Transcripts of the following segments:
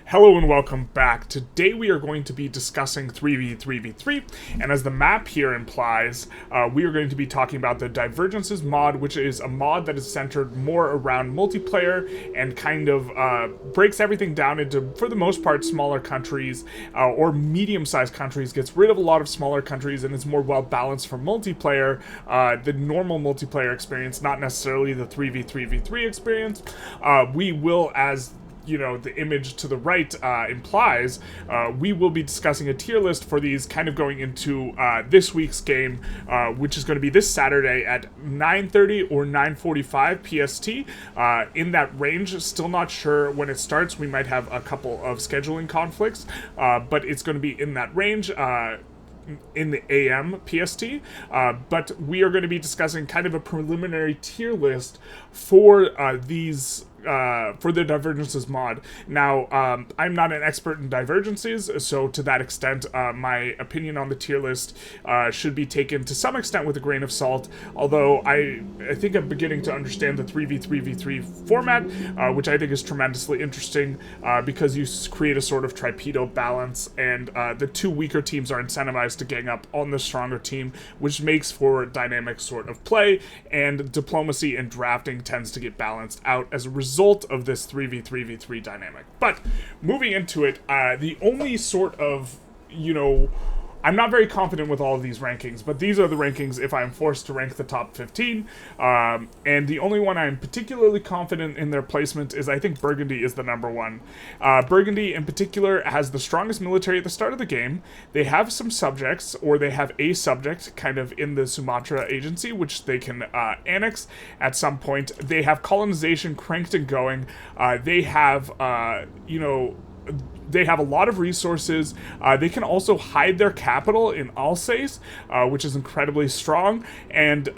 Hello and welcome back. Today we are going to be discussing 3v3v3, and as the map here implies, we are going to be talking about the Divergences mod, which is a mod that is centered more around multiplayer and kind of breaks everything down into, for the most part, smaller countries or medium-sized countries, gets rid of a lot of smaller countries, and is more well-balanced for multiplayer, the normal multiplayer experience, not necessarily the 3v3v3 experience. We will, as the image to the right implies, we will be discussing a tier list for these kind of going into this week's game, which is going to be this Saturday at 9:30 or 9:45 PST. In that range, still not sure when it starts. We might have a couple of scheduling conflicts, but it's going to be in that range. In the AM PST, but we are going to be discussing kind of a preliminary tier list for these for the Divergences mod. Now, I'm not an expert in Divergences, so to that extent, my opinion on the tier list should be taken to some extent with a grain of salt, although I think I'm beginning to understand the 3v3v3 format, which I think is tremendously interesting, because you create a sort of tripedo balance, and the two weaker teams are incentivized to gang up on the stronger team, which makes for dynamic sort of play, and diplomacy and drafting tends to get balanced out as a result of this 3v3v3 dynamic. But moving into it, the only sort of, I'm not very confident with all of these rankings, but these are the rankings if I'm forced to rank the top 15. And the only one I'm particularly confident in their placement is I think Burgundy is the number one. Burgundy in particular has the strongest military at the start of the game. They have some subjects, or they have a subject kind of in the Sumatra agency, which they can annex at some point. They have colonization cranked and going. They have, they have a lot of resources. They can also hide their capital in Alsace, which is incredibly strong. And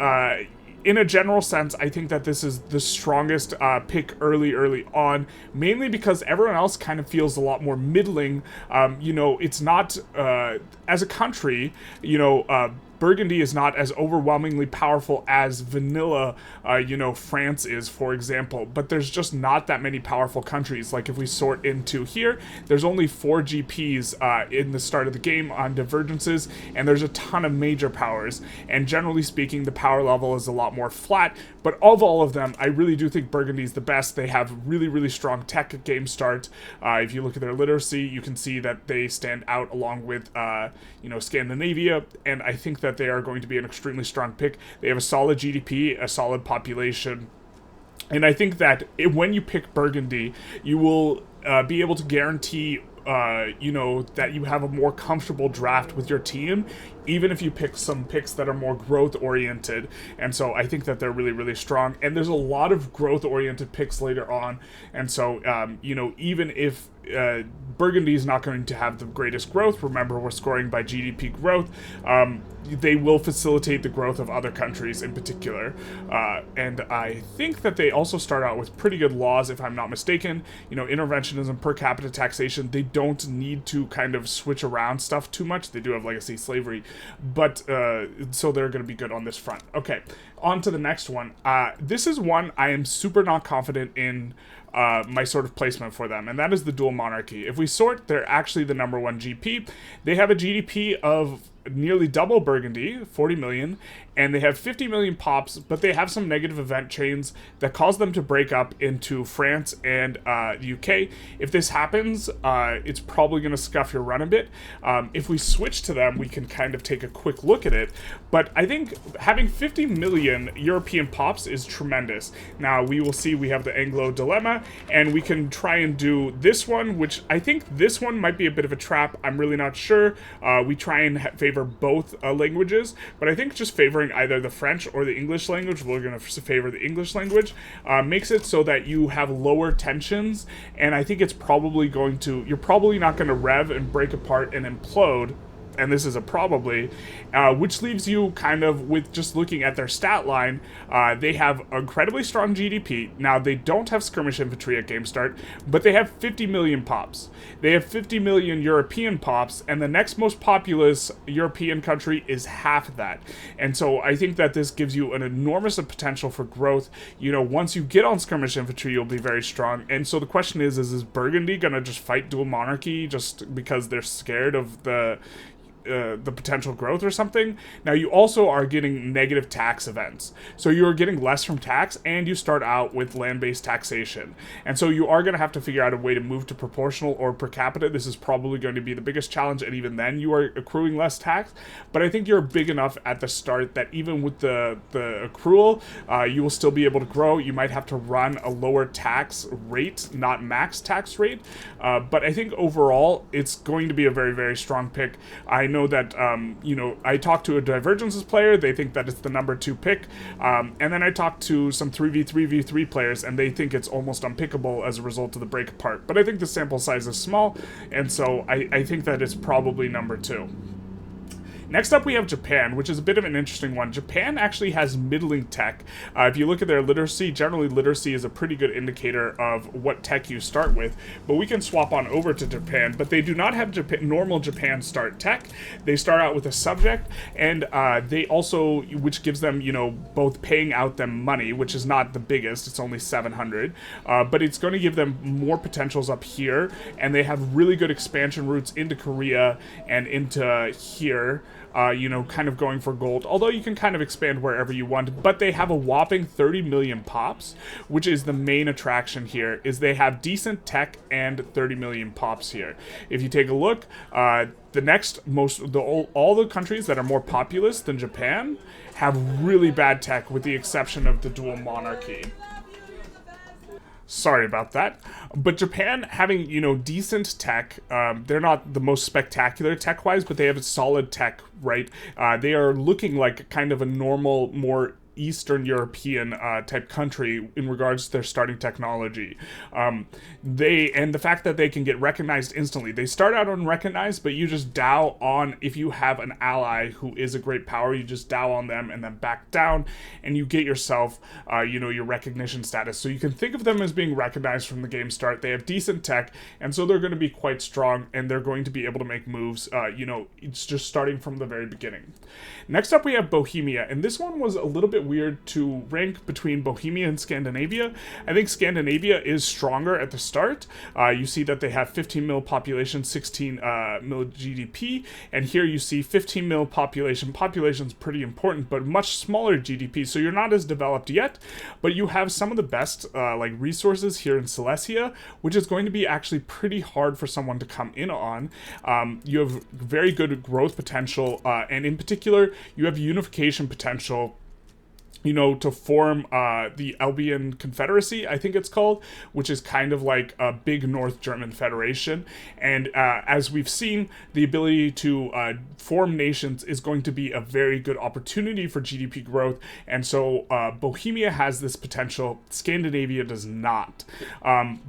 in a general sense, I think that this is the strongest pick early on, mainly because everyone else kind of feels a lot more middling. It's not, as a country, Burgundy is not as overwhelmingly powerful as vanilla, France is, for example. But there's just not that many powerful countries. Like, if we sort into here, there's only 4 GPs in the start of the game on Divergences, and there's a ton of major powers. And generally speaking, the power level is a lot more flat. But of all of them, I really do think Burgundy's the best. They have really, really strong tech at game start. If you look at their literacy, you can see that they stand out along with, Scandinavia, and I think that they are going to be an extremely strong pick. They have a solid GDP, a solid population, and I think that when you pick Burgundy, you will be able to guarantee that you have a more comfortable draft with your team, even if you pick some picks that are more growth-oriented. And so I think that they're really, really strong. And there's a lot of growth-oriented picks later on. And so, even if Burgundy is not going to have the greatest growth, remember, we're scoring by GDP growth, they will facilitate the growth of other countries in particular. And I think that they also start out with pretty good laws, if I'm not mistaken. Interventionism, per capita taxation, they don't need to kind of switch around stuff too much. They do have legacy slavery, but so they're going to be good on this front. Okay, on to the next one. This is one I am super not confident in my sort of placement for them, and that is the dual monarchy. If we sort, they're actually the number one GP. They have a GDP of nearly double Burgundy, 40 million, and they have 50 million pops, but they have some negative event chains that cause them to break up into France and the UK. If this happens, it's probably going to scuff your run a bit. If we switch to them, we can kind of take a quick look at it, but I think having 50 million European pops is tremendous. Now, we will see we have the Anglo dilemma, and we can try and do this one, which I think this one might be a bit of a trap. I'm really not sure. We try and favor both languages, but I think just favoring either the French or the English language, we're going to favor the English language, makes it so that you have lower tensions, and I think it's probably you're probably not going to rev and break apart and implode and this is a probably, which leaves you kind of with just looking at their stat line. They have incredibly strong GDP. Now, they don't have skirmish infantry at game start, but they have 50 million pops. They have 50 million European pops, and the next most populous European country is half that. And so I think that this gives you an enormous potential for growth. You know, once you get on skirmish infantry, you'll be very strong. And so the question is Burgundy gonna just fight dual monarchy just because they're scared of the potential growth or something? Now, you also are getting negative tax events. So you're getting less from tax, and you start out with land-based taxation. And so you are going to have to figure out a way to move to proportional or per capita. This is probably going to be the biggest challenge, and even then you are accruing less tax. But I think you're big enough at the start that even with the accrual, you will still be able to grow. You might have to run a lower tax rate, not max tax rate. But I think overall, it's going to be a very, very strong pick. I know that, I talked to a Divergences player. They think that it's the number 2 pick. And then I talked to some 3v3v3 players, and they think it's almost unpickable as a result of the break apart. But I think the sample size is small, and so I think that it's probably number 2. Next up, we have Japan, which is a bit of an interesting one. Japan actually has middling tech. If you look at their literacy, generally literacy is a pretty good indicator of what tech you start with, but we can swap on over to Japan, but they do not have normal Japan start tech. They start out with a subject, and they also, which gives them, both paying out them money, which is not the biggest, it's only 700, but it's going to give them more potentials up here, and they have really good expansion routes into Korea and into here. Kind of going for gold, although you can kind of expand wherever you want, but they have a whopping 30 million pops, which is the main attraction here, is they have decent tech and 30 million pops here. If you take a look, the next all the countries that are more populous than Japan have really bad tech, with the exception of the dual monarchy. Sorry about that. But Japan having, decent tech, they're not the most spectacular tech-wise, but they have a solid tech, right? They are looking like kind of a normal, more Eastern European type country in regards to their starting technology. And the fact that they can get recognized instantly. They start out unrecognized, but you just Dow on, if you have an ally who is a great power, you just Dow on them and then back down, and you get yourself, your recognition status. So you can think of them as being recognized from the game start. They have decent tech, and so they're going to be quite strong, and they're going to be able to make moves, it's just starting from the very beginning. Next up, we have Bohemia, and this one was a little bit weird to rank between Bohemia and Scandinavia. I think Scandinavia is stronger at the start. You see that they have 15 mil population, 16 mil GDP, and here you see 15 mil population. Population's pretty important, but much smaller GDP, so you're not as developed yet, but you have some of the best resources here in Silesia, which is going to be actually pretty hard for someone to come in on. You have very good growth potential, and in particular, you have unification potential, to form the Belgian Confederation, I think it's called, which is kind of like a big North German federation. And as we've seen, the ability to form nations is going to be a very good opportunity for GDP growth. And so Bohemia has this potential. Scandinavia does not.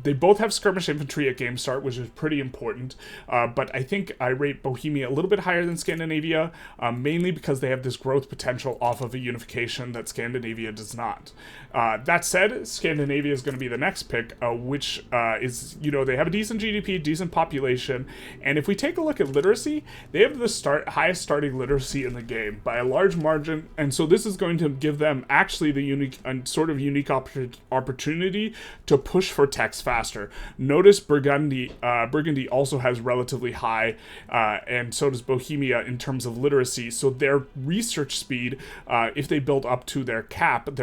They both have skirmish infantry at game start, which is pretty important. But I think I rate Bohemia a little bit higher than Scandinavia, mainly because they have this growth potential off of a unification that Scandinavia does not. That said, Scandinavia is going to be the next pick, which is, they have a decent GDP, decent population, and if we take a look at literacy, they have the highest starting literacy in the game by a large margin, and so this is going to give them actually the unique opportunity to push for techs faster. Notice Burgundy also has relatively high, and so does Bohemia in terms of literacy, so their research speed, if they build up to their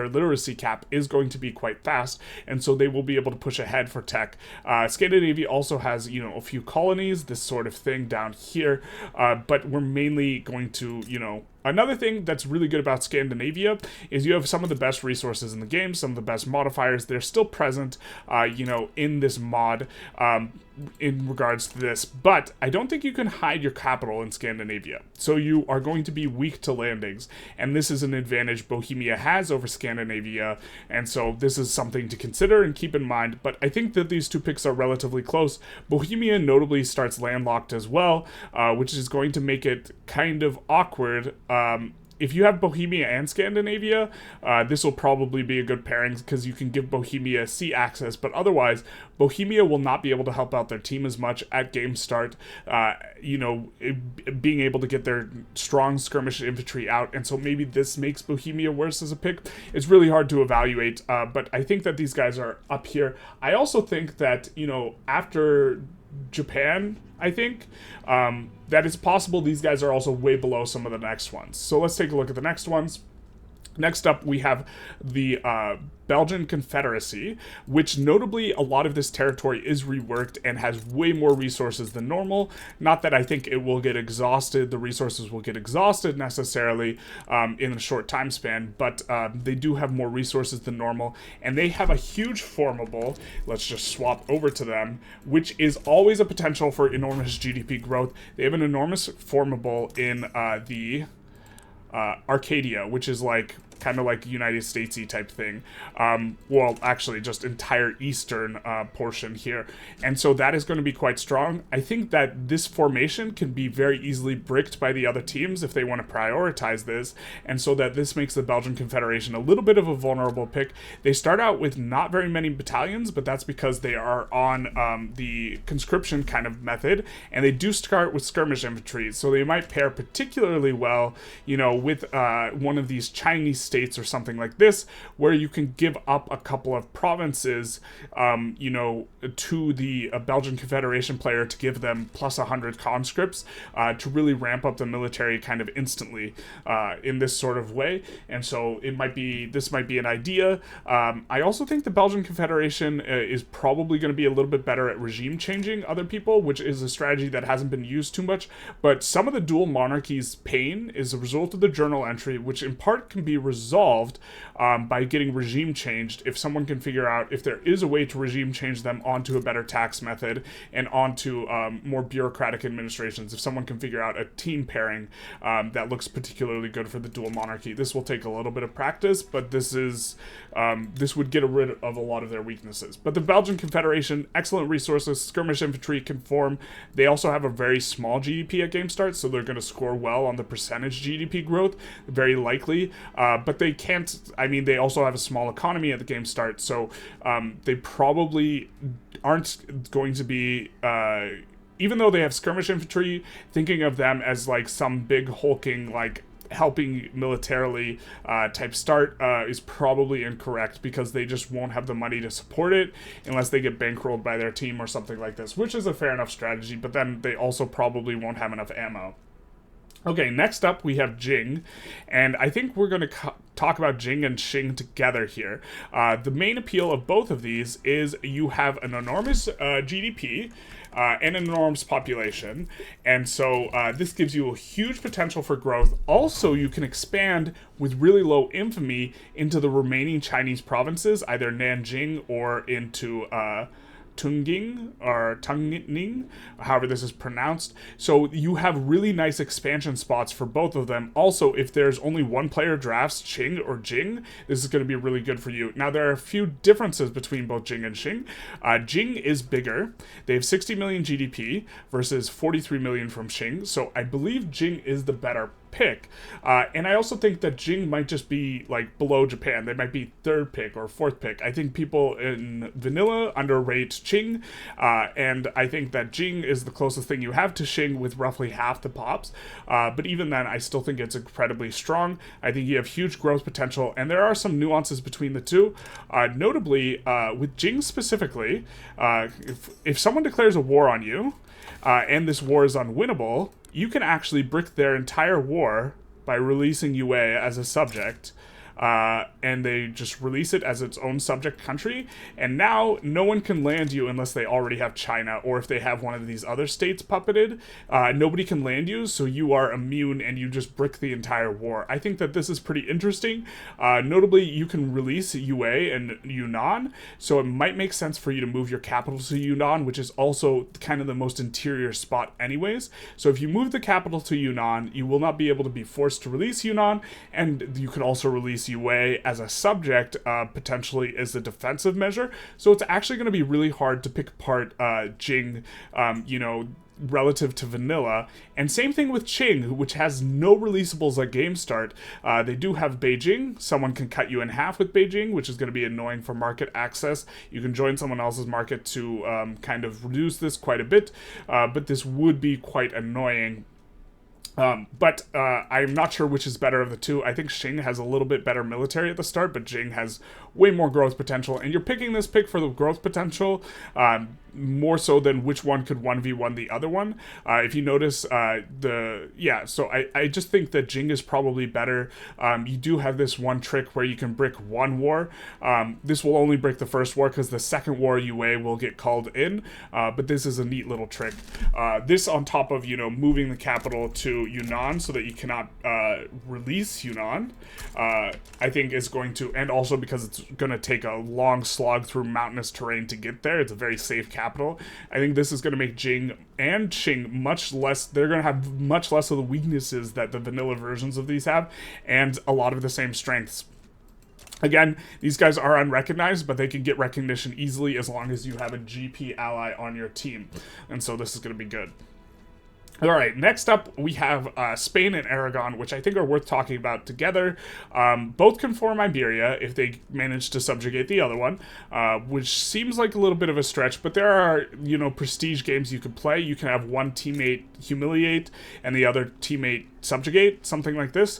literacy cap, is going to be quite fast, and so they will be able to push ahead for tech. Scandinavia also has, a few colonies, this sort of thing down here, but we're mainly going to, Another thing that's really good about Scandinavia is you have some of the best resources in the game, some of the best modifiers. They're still present, in this mod in regards to this. But I don't think you can hide your capital in Scandinavia. So you are going to be weak to landings. And this is an advantage Bohemia has over Scandinavia. And so this is something to consider and keep in mind. But I think that these two picks are relatively close. Bohemia notably starts landlocked as well, which is going to make it kind of awkward. If you have Bohemia and Scandinavia, this will probably be a good pairing because you can give Bohemia sea access, but otherwise, Bohemia will not be able to help out their team as much at game start, being able to get their strong skirmish infantry out, and so maybe this makes Bohemia worse as a pick. It's really hard to evaluate, but I think that these guys are up here. I also think that, after Japan, I think, that it's possible these guys are also way below some of the next ones. So let's take a look at the next ones. Next up, we have the Belgian Confederacy, which notably a lot of this territory is reworked and has way more resources than normal. Not that I think it will get exhausted, the resources will get exhausted necessarily in a short time span, but they do have more resources than normal, and they have a huge formable. Let's just swap over to them, which is always a potential for enormous GDP growth. They have an enormous formable in the Arcadia, which is kind of like United Statesy type thing. Well, actually, just entire eastern portion here. And so that is going to be quite strong. I think that this formation can be very easily bricked by the other teams if they want to prioritize this. And so that this makes the Belgian Confederation a little bit of a vulnerable pick. They start out with not very many battalions, but that's because they are on the conscription kind of method. And they do start with skirmish infantry. So they might pair particularly well, with one of these Chinese states or something like this, where you can give up a couple of provinces, to the Belgian Confederation player to give them plus 100 conscripts to really ramp up the military kind of instantly in this sort of way. And so this might be an idea. I also think the Belgian Confederation is probably going to be a little bit better at regime changing other people, which is a strategy that hasn't been used too much. But some of the dual monarchies pain is a result of the journal entry, which in part can be resolved by getting regime changed if someone can figure out if there is a way to regime change them onto a better tax method and onto more bureaucratic administrations. If someone can figure out a team pairing that looks particularly good for the dual monarchy. This will take a little bit of practice, but this would get rid of a lot of their weaknesses. But the Belgian Confederation, excellent resources, skirmish infantry can form. They also have a very small GDP at game start, so they're going to score well on the percentage GDP growth, very likely. But they can't, they also have a small economy at the game start, so they probably aren't going to be, even though they have skirmish infantry, thinking of them as some big hulking, helping militarily type start is probably incorrect, because they just won't have the money to support it unless they get bankrolled by their team or something like this, which is a fair enough strategy, but then they also probably won't have enough ammo. Okay, next up we have Jing, and I think we're going to talk about Jing and Qing together here. The main appeal of both of these is you have an enormous GDP and an enormous population, and so this gives you a huge potential for growth. Also, you can expand with really low infamy into the remaining Chinese provinces, either Nanjing or into Tunging or Tungning, however this is pronounced. So you have really nice expansion spots for both of them. Also, if there's only one player drafts Qing or Jing, this is going to be really good for you. Now, there are a few differences between both Jing and Qing. Jing is bigger. They have 60 million GDP versus 43 million from Qing. So I believe Jing is the better pick. And I also think that Jing might just be below Japan. They might be third pick or fourth pick. I think people in vanilla underrate Qing, and I think that Jing is the closest thing you have to Qing with roughly half the pops. But even then, I still think it's incredibly strong. I think you have huge growth potential, and there are some nuances between the two. Notably, with Jing specifically, if someone declares a war on you, and this war is unwinnable, you can actually brick their entire war by releasing Yue as a subject, and they just release it as its own subject country. And now no one can land you unless they already have China, or if they have one of these other states puppeted. Nobody can land you, so you are immune and you just brick the entire war. I think that this is pretty interesting. Notably, you can release Yue and Yunnan, so it might make sense for you to move your capital to Yunnan, which is also kind of the most interior spot anyways. So if you move the capital to Yunnan, you will not be able to be forced to release Yunnan, and you can also release Yue as a subject, potentially as a defensive measure. So it's actually going to be really hard to pick apart Jing, relative to vanilla. And same thing with Qing, which has no releasables at game start. They do have Beijing. Someone can cut you in half with Beijing, which is going to be annoying for market access. You can join someone else's market to kind of reduce this quite a bit, but this would be quite annoying. But I'm not sure which is better of the two. I think Qing has a little bit better military at the start, but Jing has way more growth potential. And you're picking this pick for the growth potential, more so than which one could 1v1 the other one. If you notice, so I just think that Jing is probably better. You do have this one trick where you can brick one war. This will only break the first war because the second war Yue will get called in, but this is a neat little trick. This on top of, moving the capital to Yunnan so that you cannot release Yunnan, I think is going to, and also because it's going to take a long slog through mountainous terrain to get there. It's a very safe capital. I think this is going to make Jing and Qing much less, they're going to have much less of the weaknesses that the vanilla versions of these have, and a lot of the same strengths. Again, these guys are unrecognized, but they can get recognition easily as long as you have a GP ally on your team. And so this is going to be good. All right, next up we have Spain and Aragon, which I think are worth talking about together. Both can form Iberia if they manage to subjugate the other one, which seems like a little bit of a stretch, but there are, prestige games you could play. You can have one teammate humiliate and the other teammate subjugate, something like this.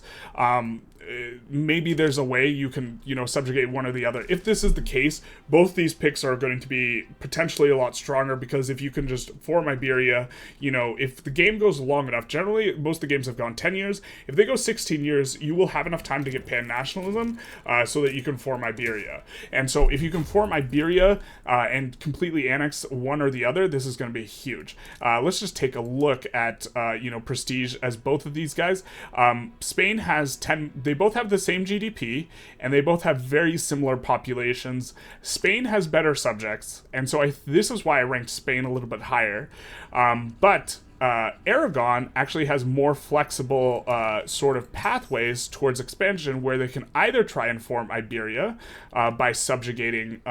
Maybe there's a way you can, subjugate one or the other. If this is the case, both these picks are going to be potentially a lot stronger, because if you can just form Iberia, if the game goes long enough, generally most of the games have gone 10 years. If they go 16 years, you will have enough time to get pan-nationalism so that you can form Iberia. And so if you can form Iberia and completely annex one or the other, this is going to be huge. Let's just take a look at, prestige as both of these guys. Spain has 10, they both have the same GDP, and they both have very similar populations. Spain has better subjects, and so this is why I ranked Spain a little bit higher. But Aragon actually has more flexible sort of pathways towards expansion, where they can either try and form Iberia by subjugating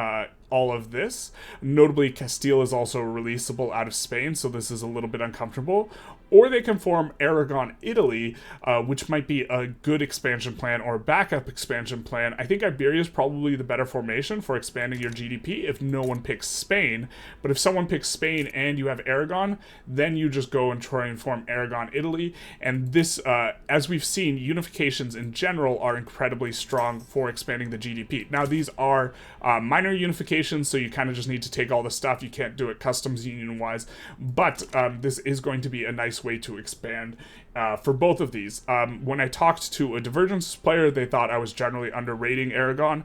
all of this. Notably, Castile is also releasable out of Spain, so this is a little bit uncomfortable. Or they can form Aragon, Italy, which might be a good expansion plan or a backup expansion plan. I think Iberia is probably the better formation for expanding your GDP if no one picks Spain. But if someone picks Spain and you have Aragon, then you just go and try and form Aragon, Italy. And this, as we've seen, unifications in general are incredibly strong for expanding the GDP. Now, these are minor unifications, so you kind of just need to take all the stuff. You can't do it customs union-wise. But this is going to be a nice way to expand for both of these. When I talked to a Divergences player, they thought I was generally underrating Aragon,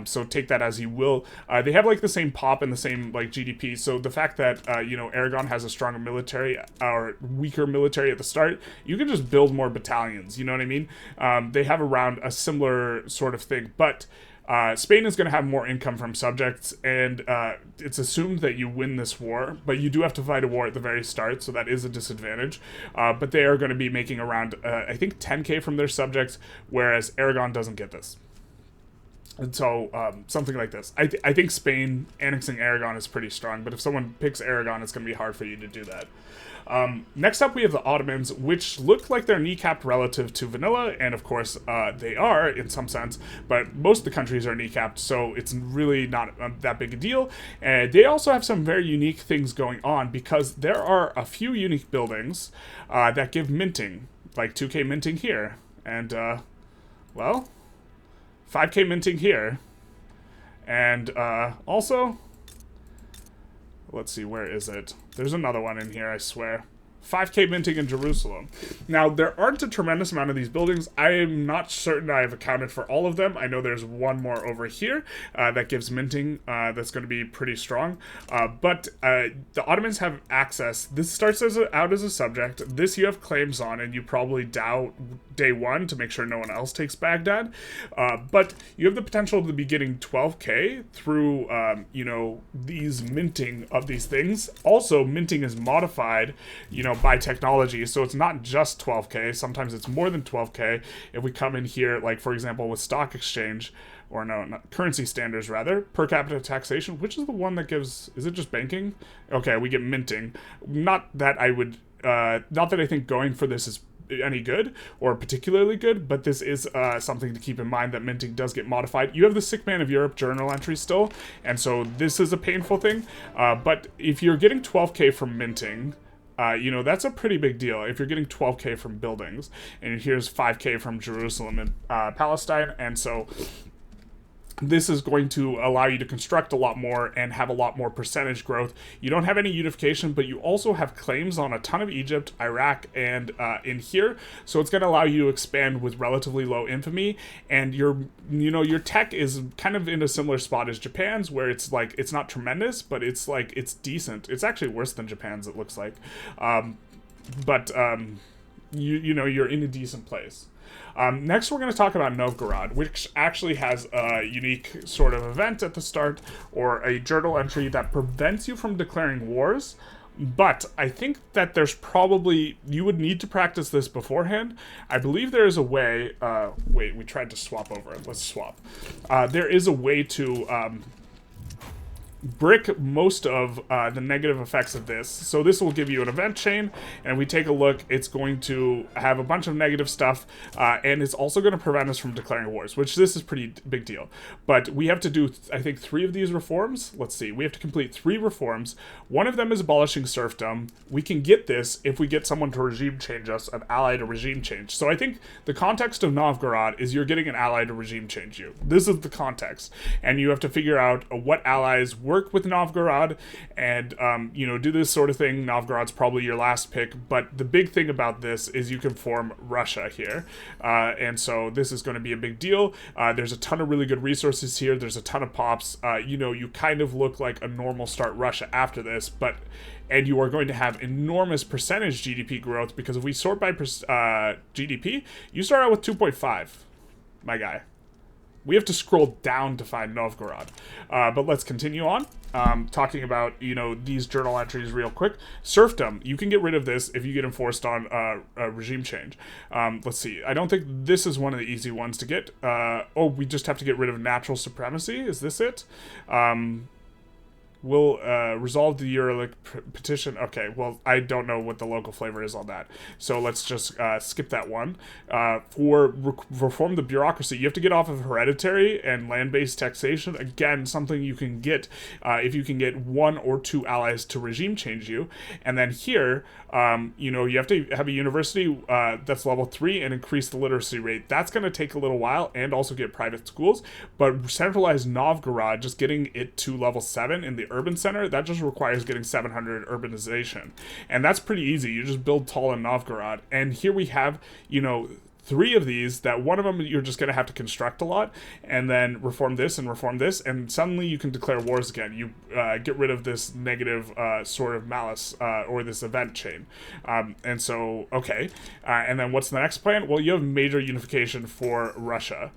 so take that as you will. They have like the same pop and the same like GDP, so the fact that Aragon has a stronger military or weaker military at the start, you can just build more battalions, you know what I mean? They have around a similar sort of thing, but Spain is going to have more income from subjects, and it's assumed that you win this war, but you do have to fight a war at the very start, so that is a disadvantage. But they are going to be making around, I think, 10k from their subjects, whereas Aragon doesn't get this. And so, something like this. I think Spain annexing Aragon is pretty strong, but if someone picks Aragon, it's going to be hard for you to do that. Next up, we have the Ottomans, which look like they're kneecapped relative to vanilla, and of course, they are in some sense, but most of the countries are kneecapped, so it's really not that big a deal. And they also have some very unique things going on, because there are a few unique buildings that give minting, like 2k minting here, and, 5k minting here, and also, let's see, where is it? There's another one in here, I swear. 5k minting in Jerusalem. Now, there aren't a tremendous amount of these buildings. I am not certain I have accounted for all of them. I know there's one more over here that gives minting that's going to be pretty strong. But the Ottomans have access. This starts out as a subject. This you have claims on, and you probably dow day one to make sure no one else takes Baghdad. But you have the potential to be getting 12k through, these minting of these things. Also, minting is modified, by technology, so it's not just 12k. Sometimes it's more than 12k. If we come in here, like for example with stock exchange, or no, not currency standards rather, per capita taxation, which is the one that gives, is it just banking? Okay, we get minting. Not that I would, not that I think going for this is any good or particularly good, but this is something to keep in mind, that minting does get modified. You have the Sick Man of Europe journal entry still, and so this is a painful thing, but if you're getting 12k from minting, that's a pretty big deal. If you're getting 12k from buildings, and here's 5k from Jerusalem and Palestine, and so this is going to allow you to construct a lot more and have a lot more percentage growth. You don't have any unification, but you also have claims on a ton of Egypt, Iraq, and in here. So it's going to allow you to expand with relatively low infamy. And your tech is kind of in a similar spot as Japan's, where it's like, it's not tremendous, but it's like, it's decent. It's actually worse than Japan's, it looks like. You're in a decent place. Next, we're going to talk about Novgorod, which actually has a unique sort of event at the start, or a journal entry that prevents you from declaring wars. But I think that there's probably, you would need to practice this beforehand. I believe there is a way, wait, we tried to swap over it. Let's swap. There is a way to brick most of the negative effects of this. So this will give you an event chain, and we take a look, it's going to have a bunch of negative stuff, and it's also going to prevent us from declaring wars, which this is pretty big deal. But we have to do, I think, 3 of these reforms. Let's see, we have to complete 3 reforms. One of them is abolishing serfdom. We can get this if we get someone to regime change us, an ally to regime change. So I think the context of Novgorod is you're getting an ally to regime change you. This is the context, and you have to figure out what allies work with Novgorod, and do this sort of thing. Novgorod's probably your last pick, but the big thing about this is you can form Russia here, and so this is going to be a big deal. There's a ton of really good resources here. There's a ton of pops. You kind of look like a normal start Russia after this, and you are going to have enormous percentage GDP growth, because if we sort by GDP, you start out with 2.5, my guy. We have to scroll down to find Novgorod. But let's continue on. Talking about, these journal entries real quick. Serfdom. You can get rid of this if you get enforced on a regime change. Let's see. I don't think this is one of the easy ones to get. We just have to get rid of natural supremacy. Is this it? We'll resolve the Uralic petition. Okay, well, I don't know what the local flavor is on that. So let's just skip that one. For reform the bureaucracy, you have to get off of hereditary and land-based taxation. Again, something you can get if you can get 1 or 2 allies to regime change you. And then here, you have to have a university that's level 3 and increase the literacy rate. That's going to take a little while, and also get private schools. But centralized Novgorod, just getting it to level 7 in the urban center, that just requires getting 700 urbanization, and that's pretty easy. You just build tall in Novgorod, and here we have 3 of these, that one of them you're just going to have to construct a lot, and then reform this, and suddenly you can declare wars again. You get rid of this negative sort of malice or this event chain, and so okay, and then what's the next plan? Well, you have major unification for Russia,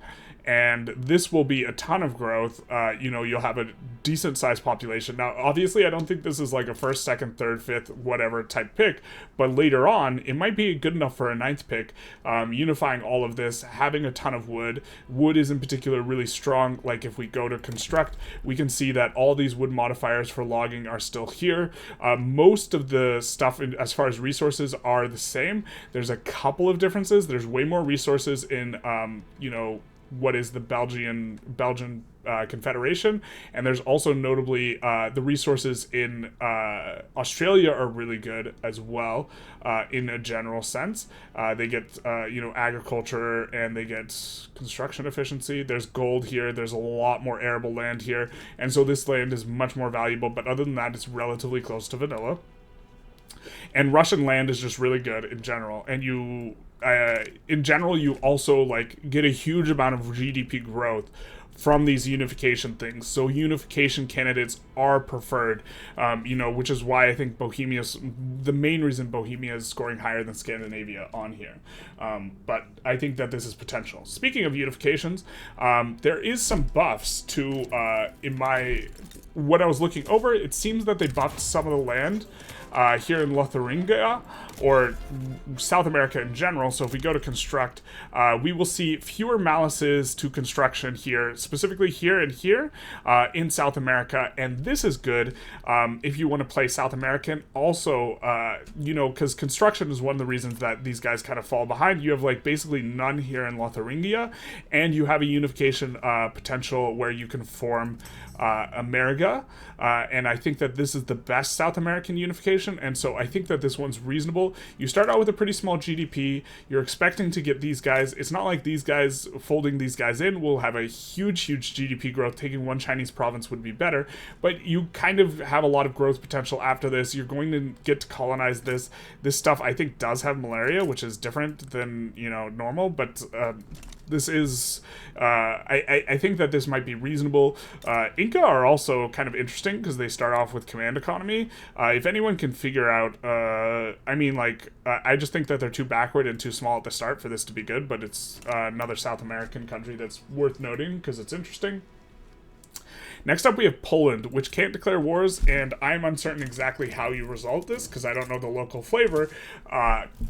and this will be a ton of growth. You'll have a decent sized population. Now, obviously, I don't think this is like a 1st, 2nd, 3rd, 5th, whatever type pick, but later on, it might be good enough for a 9th pick. Unifying all of this, having a ton of wood. Wood is in particular really strong. Like if we go to construct, we can see that all these wood modifiers for logging are still here. Most of the stuff as far as resources are the same. There's a couple of differences. There's way more resources in, what is the Belgian Confederation, and there's also notably the resources in Australia are really good as well, in a general sense. They get agriculture, and they get construction efficiency. There's gold here. There's a lot more arable land here, and so this land is much more valuable, but other than that, it's relatively close to vanilla. And Russian land is just really good in general, and in general, you also like get a huge amount of GDP growth from these unification things. So unification candidates are preferred, which is why I think Bohemia's the main reason Bohemia is scoring higher than Scandinavia on here. But I think that this is potential. Speaking of unifications, there is some buffs to what I was looking over. It seems that they buffed some of the land here in Lotharingia, or South America in general. So if we go to construct, we will see fewer malices to construction here, specifically here and here in South America. And this is good if you want to play South American. Also, because construction is one of the reasons that these guys kind of fall behind. You have like basically none here in Lotharingia, and you have a unification potential where you can form America, and I think that this is the best South American unification, and so I think that this one's reasonable. You start out with a pretty small GDP. You're expecting to get these guys. It's not like these guys, folding these guys in, will have a huge GDP growth. Taking one Chinese province would be better, but you kind of have a lot of growth potential after this. You're going to get to colonize this. This stuff, I think, does have malaria, which is different than, normal, but this is, I think that this might be reasonable. Inca are also kind of interesting because they start off with command economy. If anyone can figure out, I just think that they're too backward and too small at the start for this to be good, but it's another South American country that's worth noting because it's interesting. Next up, we have Poland, which can't declare wars, and I'm uncertain exactly how you resolve this, because I don't know the local flavor,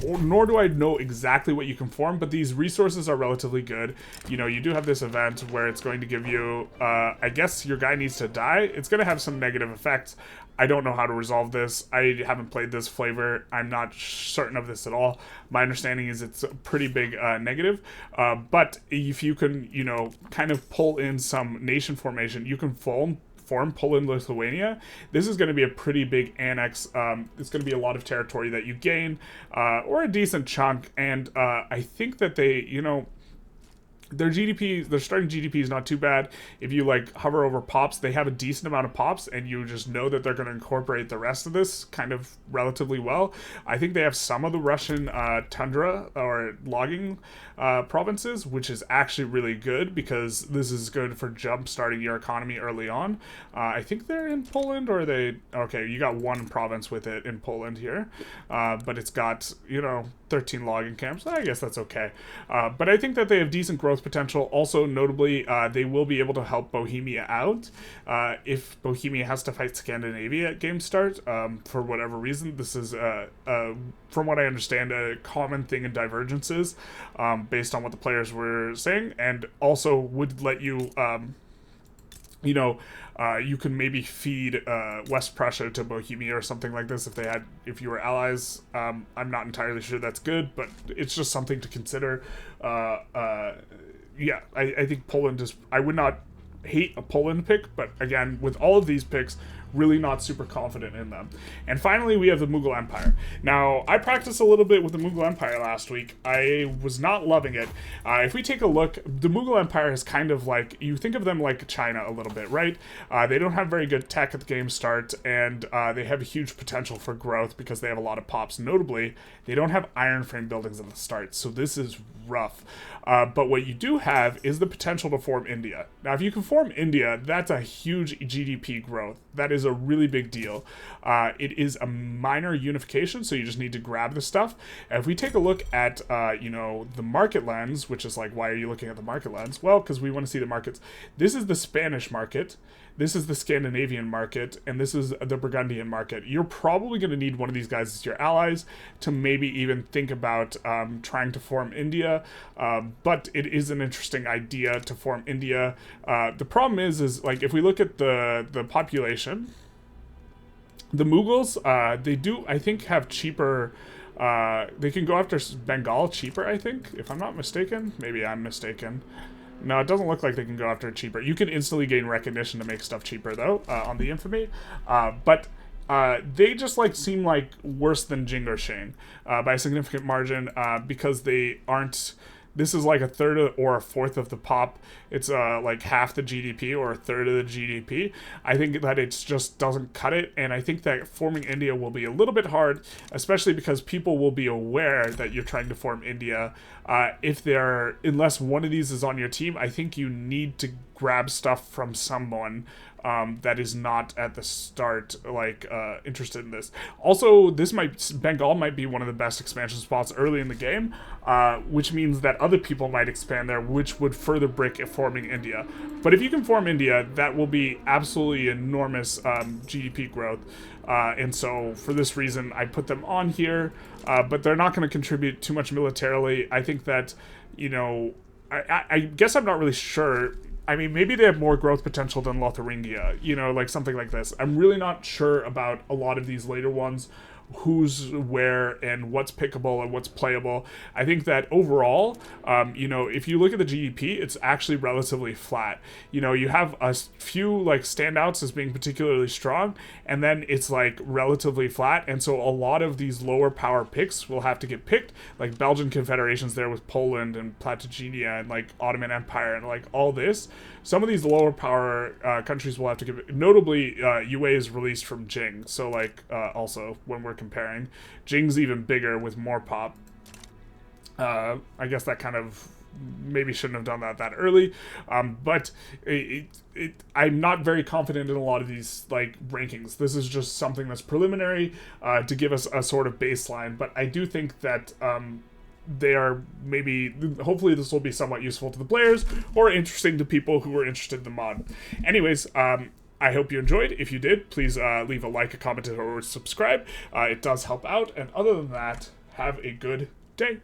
nor do I know exactly what you can form, but these resources are relatively good. You do have this event where it's going to give you, I guess your guy needs to die. It's going to have some negative effects. I don't know how to resolve this. I haven't played this flavor. I'm not certain of this at all. My understanding is it's a pretty big negative. But if you can, kind of pull in some nation formation, you can form Poland, Lithuania. This is going to be a pretty big annex. It's going to be a lot of territory that you gain, or a decent chunk. And I think that they, their GDP, their starting GDP is not too bad. If you hover over pops, they have a decent amount of pops, and you just know that they're going to incorporate the rest of this kind of relatively well. I think they have some of the Russian tundra or logging provinces, which is actually really good because this is good for jump starting your economy early on. I think they're in Poland, or okay, you got one province with it in Poland here, but it's got, 13 logging camps. I guess that's okay. But I think that they have decent growth potential. Also, notably, they will be able to help Bohemia out if Bohemia has to fight Scandinavia at game start for whatever reason. This is, from what I understand, a common thing in Divergences based on what the players were saying, and also would let you you can maybe feed West Prussia to Bohemia or something like this if you were allies. I'm not entirely sure that's good, but it's just something to consider. I think Poland is, I would not hate a Poland pick, but again, with all of these picks, really not super confident in them. And finally, we have the Mughal Empire. Now, I practiced a little bit with the Mughal Empire last week. I was not loving it. If we take a look, the Mughal Empire is kind of like, you think of them like China a little bit, right? They don't have very good tech at the game start, and they have a huge potential for growth because they have a lot of pops. Notably, they don't have iron frame buildings at the start, so this is rough. But what you do have is the potential to form India. Now, if you can form India, that's a huge GDP growth. That is a really big deal. It is a minor unification, so you just need to grab the stuff. If we take a look at, the market lens, which is like, why are you looking at the market lens? Well, because we want to see the markets. This is the Spanish market. This is the Scandinavian market, and this is the Burgundian market. You're probably going to need one of these guys as your allies to maybe even think about trying to form India, but it is an interesting idea to form India. The problem is like, if we look at the population, the Mughals, they do, I think, have cheaper, they can go after Bengal cheaper, I think, if I'm not mistaken. Maybe I'm mistaken. No, it doesn't look like they can go after it cheaper. You can instantly gain recognition to make stuff cheaper, though, on the infamy. But they just seem like worse than Jing or Ching by a significant margin because they aren't this is like a third or a fourth of the pop. It's like half the GDP or a third of the GDP. I think that it just doesn't cut it, and I think that forming India will be a little bit hard, especially because people will be aware that you're trying to form India. Unless one of these is on your team, I think you need to grab stuff from someone that is not at the start interested in this. Also, Bengal might be one of the best expansion spots early in the game, which means that other people might expand there, which would further brick forming India. But if you can form India, that will be absolutely enormous GDP growth. And so for this reason, I put them on here, but they're not going to contribute too much militarily. I think that, I guess I'm not really sure. I mean, maybe they have more growth potential than Lotharingia, like something like this. I'm really not sure about a lot of these later ones, who's where and what's pickable and what's playable. I think that overall, if you look at the GDP, it's actually relatively flat. You have a few like standouts as being particularly strong, and then it's like relatively flat. And so a lot of these lower power picks will have to get picked, like Belgian Confederation's there with Poland and Platagenia and like Ottoman Empire and like all this. Some of these lower power countries will have to give, notably UA is released from Jing, so also when we're comparing, Jing's even bigger with more pop. I guess that kind of maybe shouldn't have done that early, but I'm not very confident in a lot of these rankings. This is just something that's preliminary to give us a sort of baseline, but I do think that they are hopefully this will be somewhat useful to the players or interesting to people who are interested in the mod. Anyways, I hope you enjoyed. If you did, please leave a like, a comment, or subscribe. It does help out. And other than that, have a good day.